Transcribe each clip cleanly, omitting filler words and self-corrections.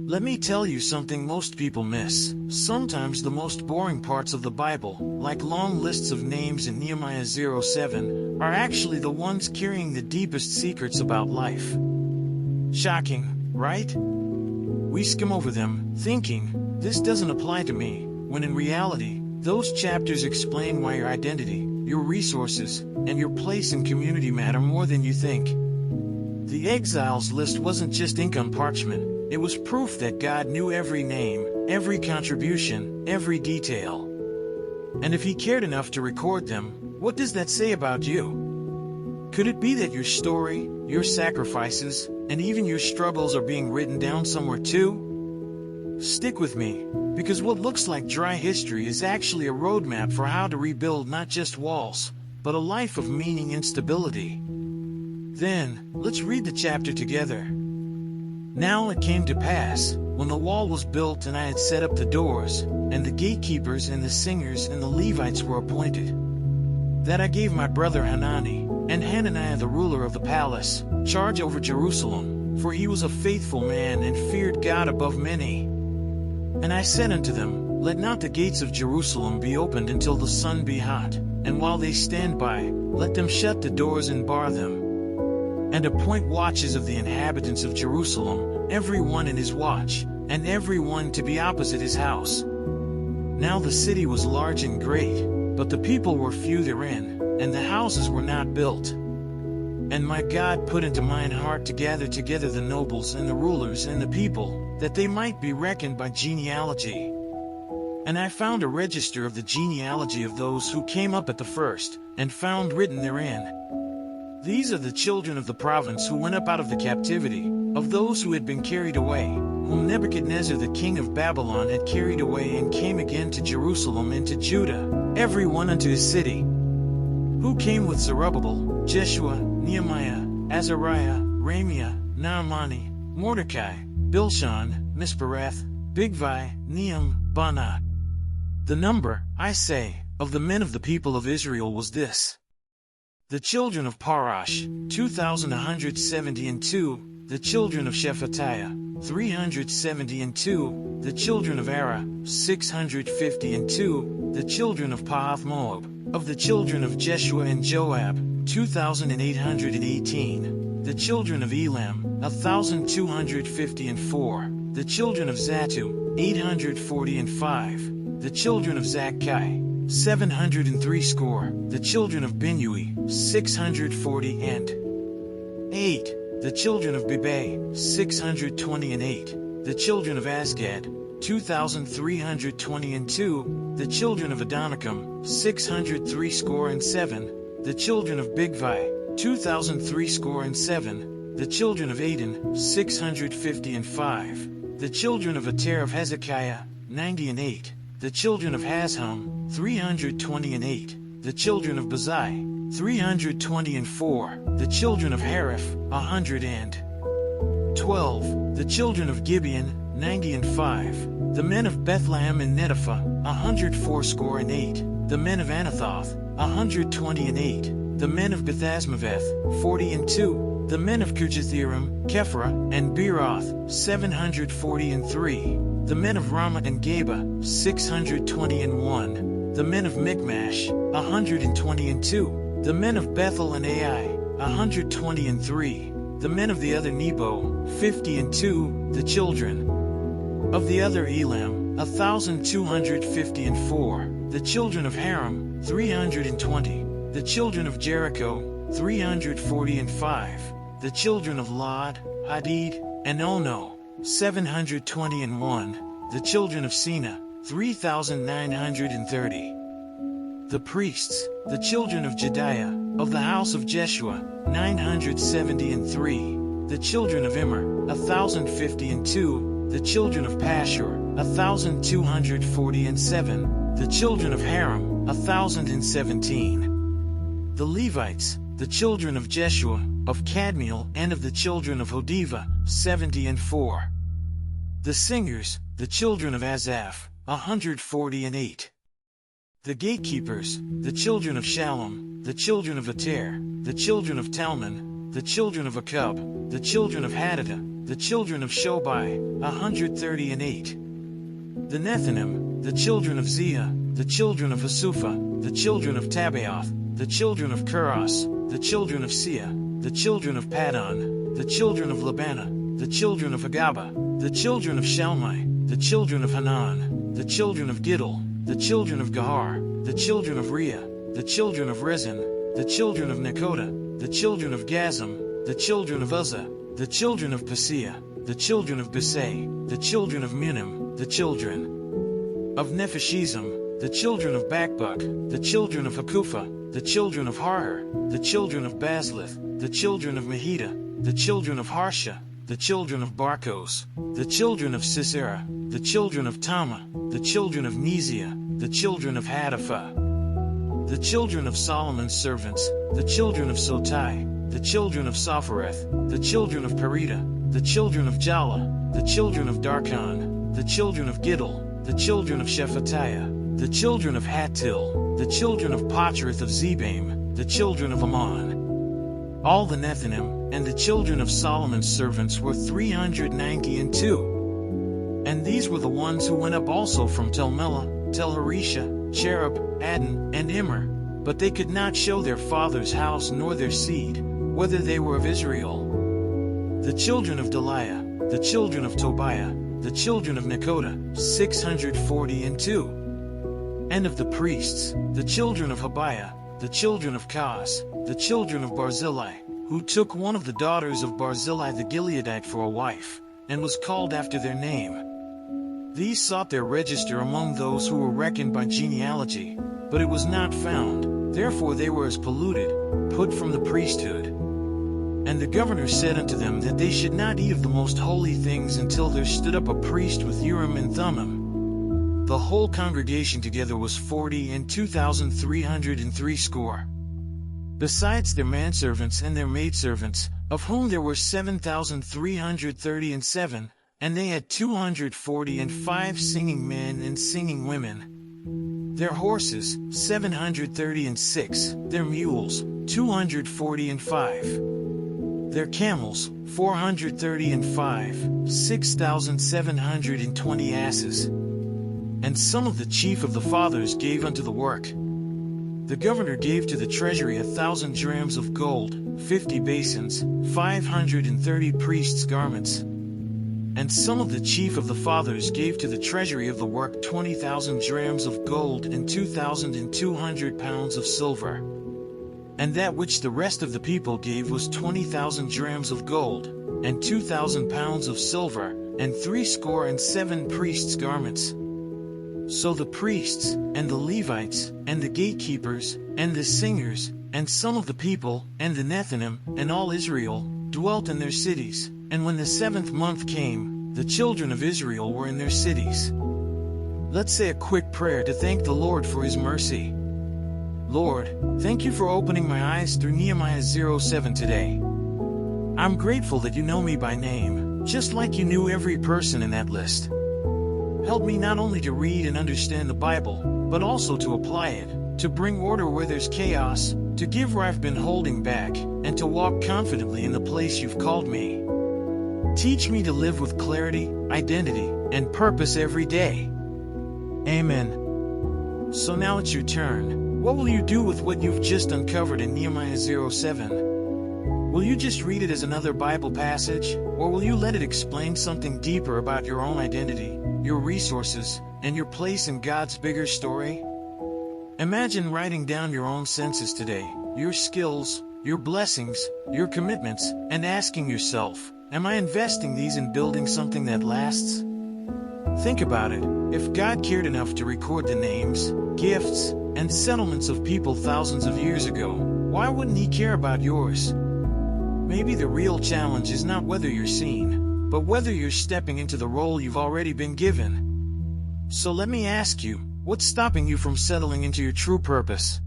Let me tell you something most people miss. Sometimes the most boring parts of the Bible, like long lists of names in Nehemiah 07, are actually the ones carrying the deepest secrets about life. Shocking, right? We skim over them, thinking, this doesn't apply to me, when in reality, those chapters explain why your identity, your resources, and your place in community matter more than you think. The exiles list wasn't just ink on parchment. It was proof that God knew every name, every contribution, every detail. And if He cared enough to record them, what does that say about you? Could it be that your story, your sacrifices, and even your struggles are being written down somewhere too? Stick with me, because what looks like dry history is actually a roadmap for how to rebuild not just walls, but a life of meaning and stability. Then, let's read the chapter together. Now it came to pass, when the wall was built and I had set up the doors, and the gatekeepers and the singers and the Levites were appointed, that I gave my brother Hanani, and Hananiah the ruler of the palace, charge over Jerusalem, for he was a faithful man and feared God above many. And I said unto them, Let not the gates of Jerusalem be opened until the sun be hot, and while they stand by, let them shut the doors and bar them. And appoint watches of the inhabitants of Jerusalem, every one in his watch, and every one to be opposite his house. Now the city was large and great, but the people were few therein, and the houses were not built. And my God put into mine heart to gather together the nobles and the rulers and the people, that they might be reckoned by genealogy. And I found a register of the genealogy of those who came up at the first, and found written therein, These are the children of the province who went up out of the captivity, of those who had been carried away, whom Nebuchadnezzar the king of Babylon had carried away and came again to Jerusalem and to Judah, every one unto his city. Who came with Zerubbabel, Jeshua, Nehemiah, Azariah, Ramiah, Naamani, Mordecai, Bilshan, Mispereth, Bigvai, Nehem, Banah. The number, I say, of the men of the people of Israel was this. The children of Parash, 2,172, the children of Shephatiah, 372, the children of Ara, 652, the children of Pahath-Moab, of the children of Jeshua and Joab, 2,818, the children of Elam, 1,254, the children of Zattu, 845, the children of Zakkai, 703 score, the children of Binnui, 640 and 8, the children of Bibai, 628, the children of Asgad, 2,320 and 2, the children of Adonicum, 603 score and 7, the children of Bigvai, 2,003 score and 7, the children of Adin, 650 and 5, the children of Ater of Hezekiah, 90 and 8, the children of Hazhum, 320 and 8, the children of Bazai, 320 and 4, the children of Hariph, 112, the children of Gibeon, 90 and 5, the men of Bethlehem and Netopha, 104 score and 8, the men of Anathoth, 120 and 8, the men of Bethasmaveth, 40 and 2, the men of Kirjathirim, Kephra, and Beeroth, 740 and 3, the men of Ramah and Geba, 620 and 1, the men of Michmash, 120 and 2, the men of Bethel and Ai, 120 and 3, the men of the other Nebo, 50 and 2, the children of the other Elam, 1,250 and 4, the children of Haram, 320, the children of Jericho, 340 and 5, the children of Lod, Hadid, and Ono, 720 and 1, the children of Sina, 3,930. The priests, the children of Jediah, of the house of Jeshua, 970 and 3, the children of Immer, 1,050 and 2, the children of Pashur, 1,240 and 7, the children of Haram, 1,017. The Levites, the children of Jeshua, of Kadmiel, and of the children of Hodiva, 70 and 4. The singers, the children of Asaph, 140 and 8. The gatekeepers, the children of Shallum, the children of Ater, the children of Talmon, the children of Akub, the children of Hadadah, the children of Shobai, 138. The Nethinim, the children of Zia, the children of Hasupha, the children of Tabaoth, the children of Kuros, the children of Sia, the children of Padon, the children of Labana, the children of Hagaba, the children of Shalmai, the children of Hanan, the children of Giddel, the children of Gahar, the children of Ria, the children of Rezin, the children of Nekoda, the children of Gazam, the children of Uzzah, the children of Paseah, the children of Besai, the children of Minim, the children of Nephishizim, the children of Bakbuk, the children of Hakupha, the children of Harher, the children of Bazlith, the children of Mahida, the children of Harsha, the children of Barkos, the children of Sisera, the children of Tama, the children of Nezia, the children of Hatapha, the children of Solomon's servants, the children of Sotai, the children of Sophereth, the children of Perida, the children of Jala, the children of Darkon, the children of Giddel, the children of Shephatiah, the children of Hattil, the children of Patrith of Zebaim, the children of Ammon. All the Nethinim, and the children of Solomon's servants were 392. And these were the ones who went up also from Tel Melah, Tel Harisha, Cherub, Adon, and Immer, but they could not show their father's house nor their seed, whether they were of Israel. The children of Deliah, the children of Tobiah, the children of Nekoda, 642. And of the priests, the children of Habiah, the children of Kaas, the children of Barzillai, who took one of the daughters of Barzillai the Gileadite for a wife, and was called after their name. These sought their register among those who were reckoned by genealogy, but it was not found, therefore they were as polluted, put from the priesthood. And the governor said unto them that they should not eat of the most holy things until there stood up a priest with Urim and Thummim. The whole congregation together was 40,2,303 score. Besides their manservants and their maidservants, of whom there were 7,337, and they had 245 singing men and singing women. Their horses, 736, their mules, 245. Their camels, 435, 6,720 asses. And some of the chief of the fathers gave unto the work. The governor gave to the treasury 1,000 drams of gold, 50 basins, 530 priests' garments. And some of the chief of the fathers gave to the treasury of the work 20,000 drams of gold and 2,200 pounds of silver. And that which the rest of the people gave was 20,000 drams of gold, and 2,000 pounds of silver, and 67 priests' garments. So the priests, and the Levites, and the gatekeepers, and the singers, and some of the people, and the Nethinim, and all Israel, dwelt in their cities. And when the 7th month came, the children of Israel were in their cities. Let's say a quick prayer to thank the Lord for His mercy. Lord, thank you for opening my eyes through Nehemiah 07 today. I'm grateful that you know me by name, just like you knew every person in that list. Help me not only to read and understand the Bible, but also to apply it, to bring order where there's chaos, to give where I've been holding back, and to walk confidently in the place you've called me. Teach me to live with clarity, identity, and purpose every day. Amen. So now it's your turn. What will you do with what you've just uncovered in Nehemiah 07? Will you just read it as another Bible passage, or will you let it explain something deeper about your own identity, your resources, and your place in God's bigger story? Imagine writing down your own census today, your skills, your blessings, your commitments, and asking yourself, am I investing these in building something that lasts? Think about it. If God cared enough to record the names, gifts, and settlements of people thousands of years ago, why wouldn't He care about yours? Maybe the real challenge is not whether you're seen, but whether you're stepping into the role you've already been given. So let me ask you, what's stopping you from settling into your true purpose?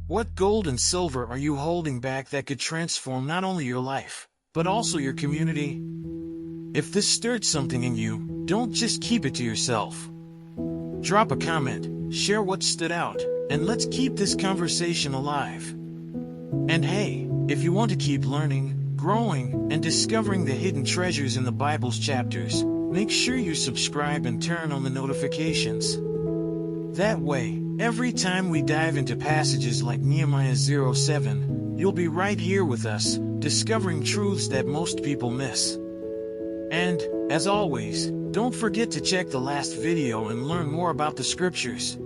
What gold and silver are you holding back that could transform not only your life, but also your community? If this stirred something in you, don't just keep it to yourself. Drop a comment, share what stood out, and let's keep this conversation alive. And hey, if you want to keep learning, growing, and discovering the hidden treasures in the Bible's chapters, make sure you subscribe and turn on the notifications. That way, every time we dive into passages like Nehemiah 07, you'll be right here with us, discovering truths that most people miss. And, as always, don't forget to check the last video and learn more about the scriptures.